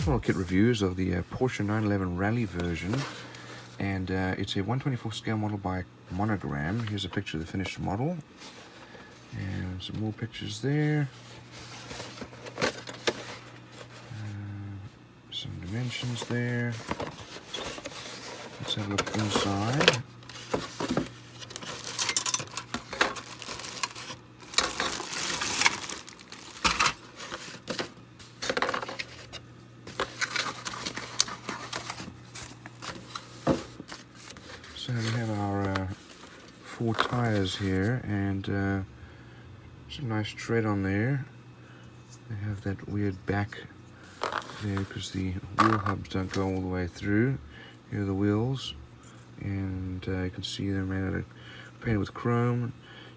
model kit reviews of the Porsche 911 Rally version, and it's a 1/24 scale model by Monogram. Here's a picture of the finished model, and some more pictures there. Some dimensions there. Let's have a look inside. So we have our 4 tires here, and some nice tread on there. They have that weird back there because the wheel hubs don't go all the way through. Here are the wheels, and you can see they're painted with chrome.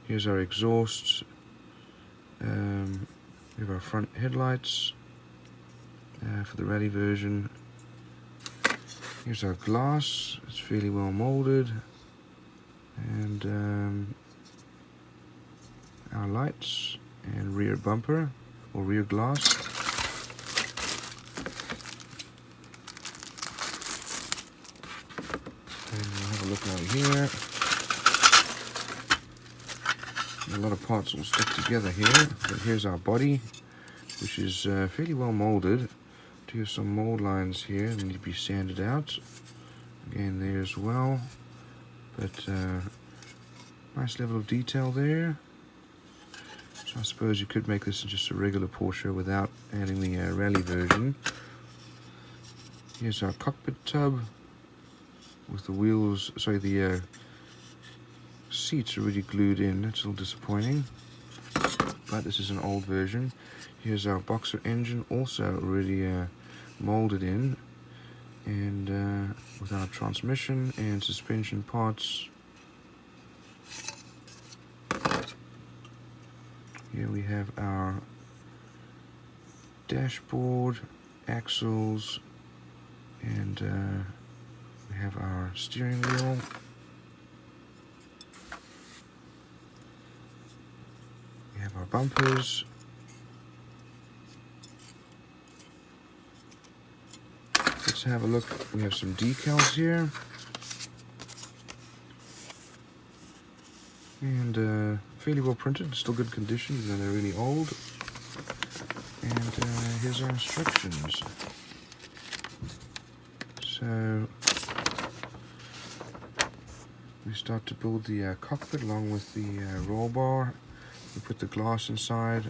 Here's our exhausts. We have our front headlights for the Rally version. Here's our glass. It's fairly well molded, and our lights and rear bumper or rear glass. And we'll have a look out here. A lot of parts will stick together here, but here's our body, which is fairly well molded. Here's some mold lines here that need to be sanded out. Again, there as well, but nice level of detail there. So I suppose you could make this just a regular Porsche without adding the Rally version. Here's our cockpit tub with the wheels, sorry, the seats are already glued in. That's a little disappointing, but this is an old version. Here's our boxer engine, also already molded in, and with our transmission and suspension parts. Here we have our dashboard, axles, and we have our steering wheel. We have our bumpers. Let's have a look. We have some decals here, and fairly well printed, still good condition even though they're really old. And here's our instructions. So we start to build the cockpit along with the roll bar. We put the glass inside,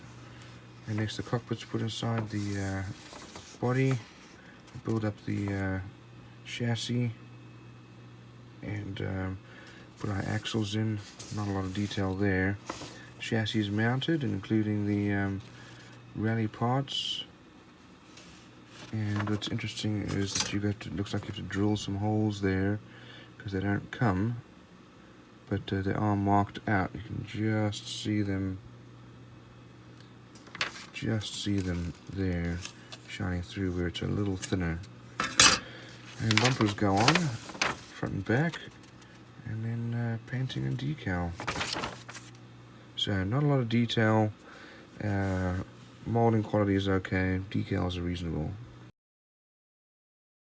and next the cockpit's put inside the body. Build up the chassis, and put our axles in. Not a lot of detail there. Chassis is mounted, including the Rally parts. And what's interesting is that you got to, looks like you have to drill some holes there because they don't come, but they are marked out. You can just see them there, shining through where it's a little thinner. And bumpers go on, front and back, and then painting and decal. So not a lot of detail. Molding quality is okay, decals are reasonable.